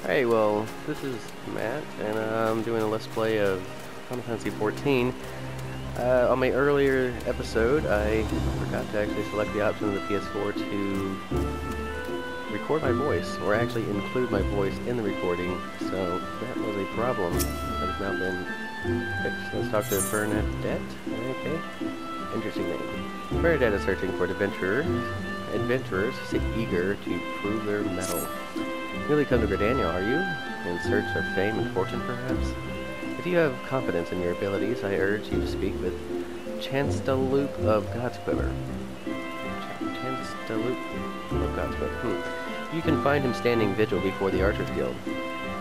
Hey, well, this is Matt, and I'm doing a Let's Play of Final Fantasy XIV. On my earlier episode, I forgot to actually select the option of the PS4 to record my voice, or actually include my voice in the recording, so that was a problem that has now been fixed. Let's talk to Bernadette. Okay, interesting name. Bernadette is searching for adventurers eager to prove their mettle. Really come to Gridania, are you? In search of fame and fortune, perhaps? If you have confidence in your abilities, I urge you to speak with Chancellor of Godsquiver. Chancellor of Godsquiver. You can find him standing vigil before the Archers Guild.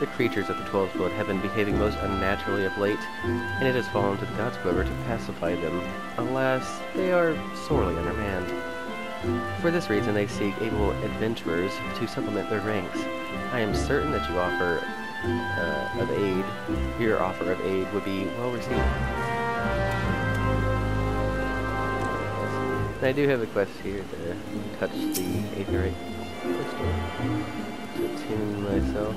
The creatures of the 12th Guild have been behaving most unnaturally of late, and it has fallen to the Godsquiver to pacify them. Alas, they are sorely undermanned. For this reason, they seek able adventurers to supplement their ranks. I am certain that your offer of aid would be well received. And I do have a quest here to touch the aetherite crystal to tune myself.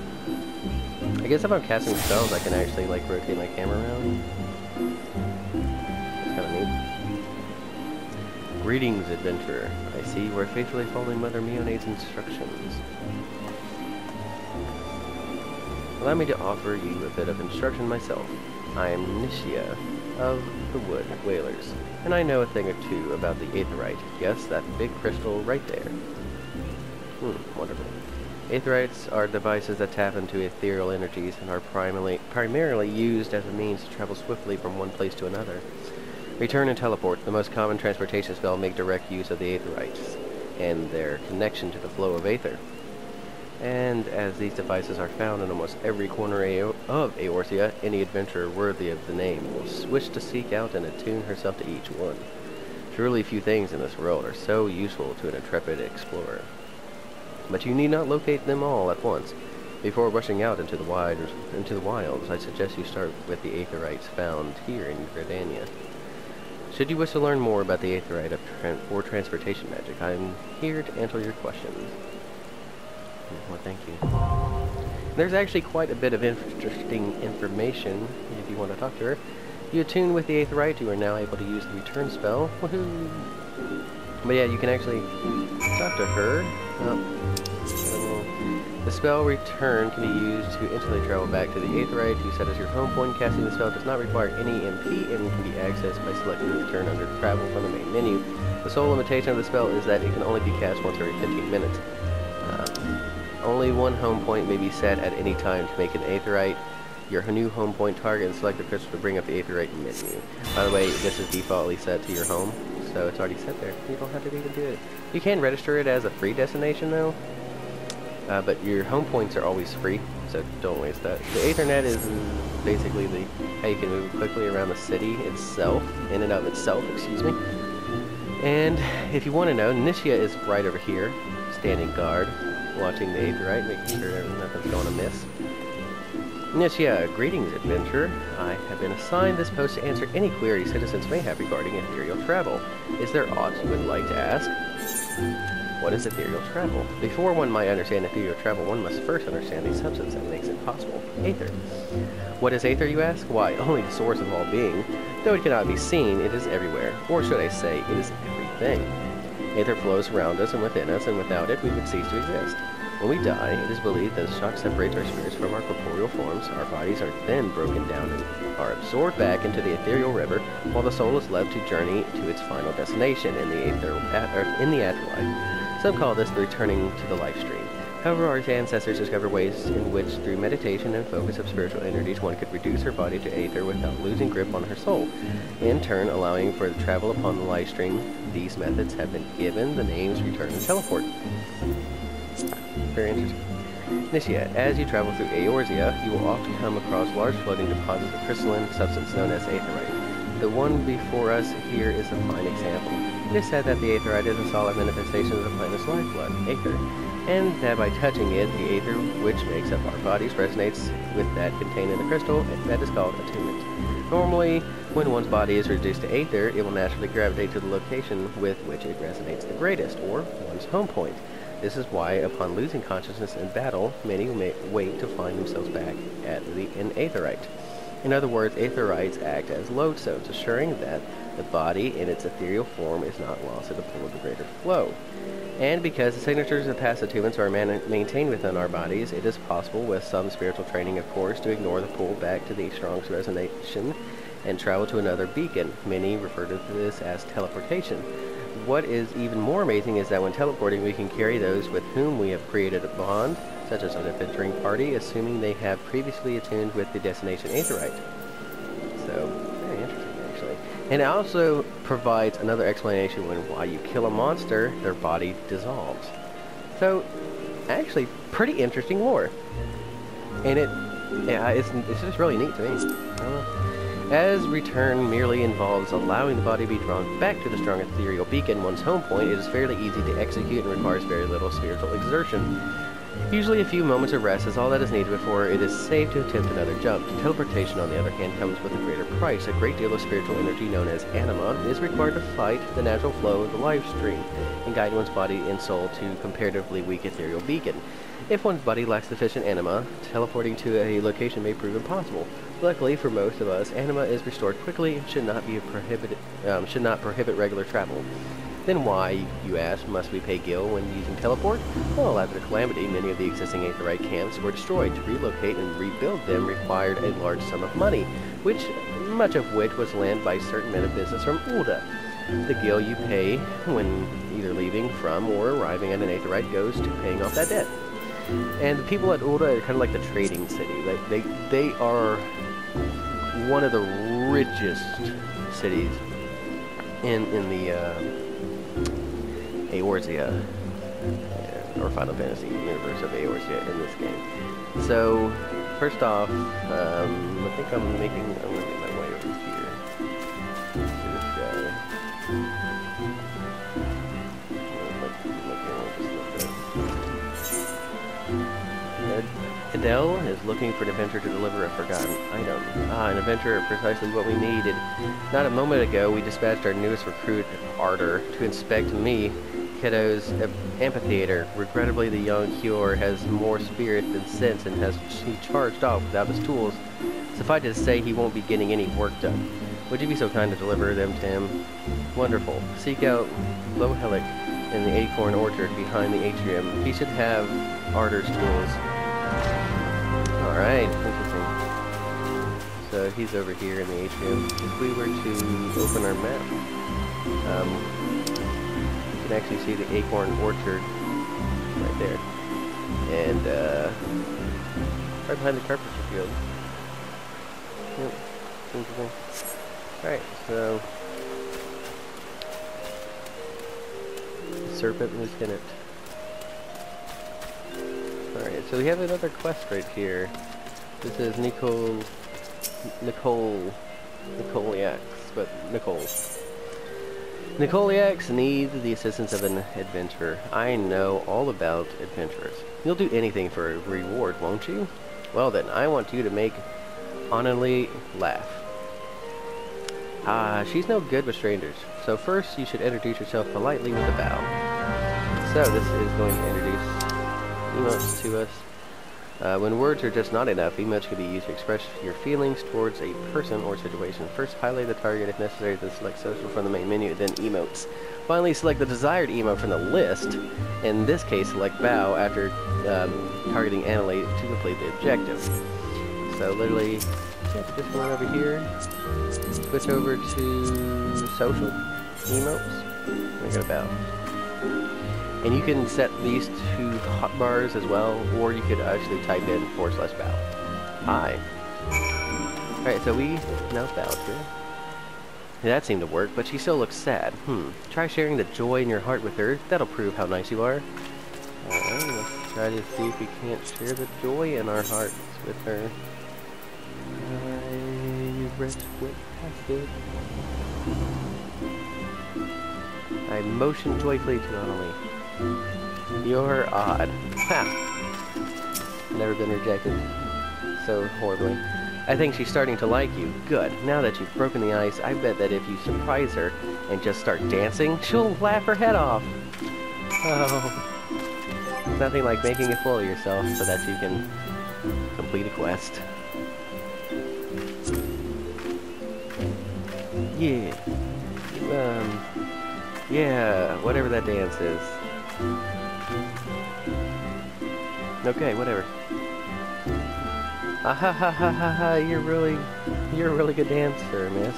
I guess if I'm casting spells, I can actually like rotate my camera around. That's kind of neat. Greetings, adventurer. I see you are faithfully following Mother Mione's instructions. Allow me to offer you a bit of instruction myself. I am Nishia of the Wood Whalers, and I know a thing or two about the aetherite. Yes, that big crystal right there. Wonderful. Aetherites are devices that tap into ethereal energies and are primarily used as a means to travel swiftly from one place to another. Return and teleport, the most common transportation spell, make direct use of the aetherites and their connection to the flow of aether. And as these devices are found in almost every corner of Eorzea, any adventurer worthy of the name will wish to seek out and attune herself to each one. Truly few things in this world are so useful to an intrepid explorer. But you need not locate them all at once. Before rushing out into the wilds, I suggest you start with the aetherites found here in Gridania. Should you wish to learn more about the aetherite or transportation magic, I am here to answer your questions. Well, thank you. There's actually quite a bit of interesting information if you want to talk to her. You attune with the aetherite, you are now able to use the return spell. Woohoo! But yeah, you can actually talk to her. The spell return can be used to instantly travel back to the aetherite you set as your home point. Casting the spell does not require any MP and can be accessed by selecting return under travel from the main menu. The sole limitation of the spell is that it can only be cast once every 15 minutes. Only one home point may be set at any time to make an aetherite your new home point target, and select the crystal to bring up the aetherite menu. By the way, this is defaultly set to your home, so it's already set there. You don't have to even do it. You can register it as a free destination though, but your home points are always free, so don't waste that. The Aethernet is basically how you can move quickly around the city itself, in and of itself, excuse me. And if you want to know, Nishia is right over here, standing guard, watching the aetherite, making sure nothing's going amiss. Nishia, greetings, adventurer. I have been assigned this post to answer any queries citizens may have regarding ethereal travel. Is there aught you would like to ask? What is ethereal travel? Before one might understand ethereal travel, one must first understand the substance that makes it possible. Aether. What is aether, you ask? Why, only the source of all being. Though it cannot be seen, it is everywhere. Or should I say, it is everything. Aether flows around us and within us, and without it we would cease to exist. When we die, it is believed that a shock separates our spirits from our corporeal forms. Our bodies are then broken down and are absorbed back into the ethereal river, while the soul is left to journey to its final destination in the afterlife. Some call this the returning to the life stream. However, our ancestors discovered ways in which, through meditation and focus of spiritual energies, one could reduce her body to aether without losing grip on her soul, in turn allowing for the travel upon the life stream. These methods have been given the names return and teleport. Very interesting. Nishia, as you travel through Eorzea, you will often come across large floating deposits of crystalline substance known as aetherite. The one before us here is a fine example. It is said that the aetherite is a solid manifestation of the planet's lifeblood, aether, and that by touching it, the aether which makes up our bodies resonates with that contained in the crystal, and that is called attunement. Normally, when one's body is reduced to aether, it will naturally gravitate to the location with which it resonates the greatest, or one's home point. This is why, upon losing consciousness in battle, many may wait to find themselves back in Aetheryte. In other words, Aetherites act as lodestones, assuring that the body in its ethereal form is not lost at the pull of the greater flow. And because the signatures of past attunements are maintained within our bodies, it is possible, with some spiritual training of course, to ignore the pull back to the strongest resonation and travel to another beacon. Many refer to this as teleportation. What is even more amazing is that when teleporting, we can carry those with whom we have created a bond, such as an adventuring party, assuming they have previously attuned with the destination Aetherite. So, very interesting, actually. And it also provides another explanation when while you kill a monster, their body dissolves. So, actually, pretty interesting lore. And it's just really neat to me. I don't know. As return merely involves allowing the body to be drawn back to the strong ethereal beacon, one's home point, it is fairly easy to execute and requires very little spiritual exertion. Usually a few moments of rest is all that is needed before it is safe to attempt another jump. Teleportation, on the other hand, comes with a greater price. A great deal of spiritual energy, known as anima, is required to fight the natural flow of the life stream and guide one's body and soul to comparatively weak ethereal beacon. If one's body lacks sufficient anima, teleporting to a location may prove impossible. Luckily for most of us, anima is restored quickly and should not prohibit regular travel. Then why, you ask, must we pay Gil when using teleport? Well, after the calamity, many of the existing Aetherite camps were destroyed. To relocate and rebuild them required a large sum of money, much of which was lent by certain men of business from Ulda. The Gil you pay when either leaving from or arriving at an Aetherite goes to paying off that debt. And the people at Ulda are kind of like the trading city. They are one of the richest cities in the Eorzea, or Final Fantasy universe of Eorzea in this game. So, first off, I think I'm gonna get my way over here to this guy. Adele is looking for an adventurer to deliver a forgotten item. An adventurer, precisely what we needed. Not a moment ago, we dispatched our newest recruit, Ardor, to inspect Kiddo's amphitheater. Regrettably, the young Cure has more spirit than sense and he charged off without his tools. Suffice it to say, he won't be getting any work done. Would you be so kind to deliver them to him? Wonderful. Seek out Lohelic in the acorn orchard behind the atrium. He should have Ardor's tools. Alright, interesting. So he's over here in the atrium. If we were to open our map, you can actually see the acorn orchard right there. And right behind the carpenter field. Yep, interesting. Alright, so Serpent Lieutenant. Alright, so we have another quest right here. This is Nicoliax, but Nicole. Nicoliax needs the assistance of an adventurer. I know all about adventurers. You'll do anything for a reward, won't you? Well then, I want you to make Annalie laugh. She's no good with strangers. So first, you should introduce yourself politely with a bow. So this is going to introduce emotes to us. When words are just not enough, emotes can be used to express your feelings towards a person or situation. First, highlight the target if necessary, then select social from the main menu, then emotes. Finally, select the desired emote from the list. In this case, select bow after targeting Annalie to complete the objective. So literally, check this one over here. Switch over to social emotes. We got a bow. And you can set these to hotbars as well, or you could actually type in /bow. Hi. Alright, so we now bowed here. That seemed to work, but she still looks sad. Try sharing the joy in your heart with her. That'll prove how nice you are. Alright, let's try to see if we can't share the joy in our hearts with her. I motion joyfully to Annalie. You're odd. Ha! Never been rejected so horribly. I think she's starting to like you. Good. Now that you've broken the ice, I bet that if you surprise her and just start dancing, she'll laugh her head off. Oh. It's nothing like making a fool of yourself so that you can complete a quest. Yeah. Yeah, whatever that dance is. Okay, whatever. Ah ha ha ha ha ha, you're a really good dancer, miss.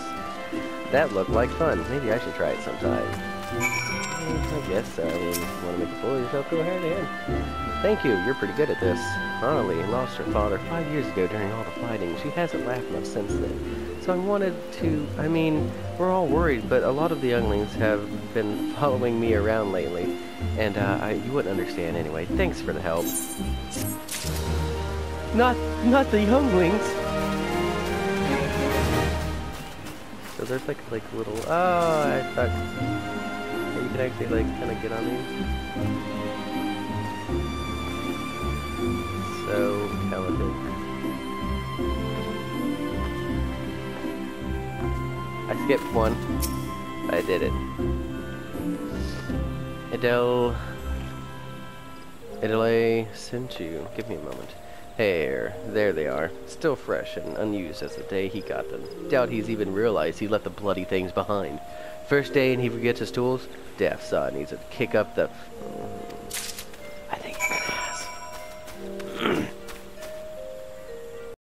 That looked like fun. Maybe I should try it sometime. I guess so. I mean, if you want to make a fool of yourself, go ahead and. Thank you, you're pretty good at this. Annalie lost her father 5 years ago during all the fighting. She hasn't laughed much since then. So I wanted to, I mean, we're all worried, but a lot of the younglings have been following me around lately. And you wouldn't understand anyway. Thanks for the help. Not the younglings! So there's like little, oh, I thought, you can actually like kind of get on these. So talented. I skipped one. I did it. Adele sent you. Give me a moment. There they are. Still fresh and unused as the day he got them. Doubt he's even realized he left the bloody things behind. First day and he forgets his tools? Deaf son needs to kick up the...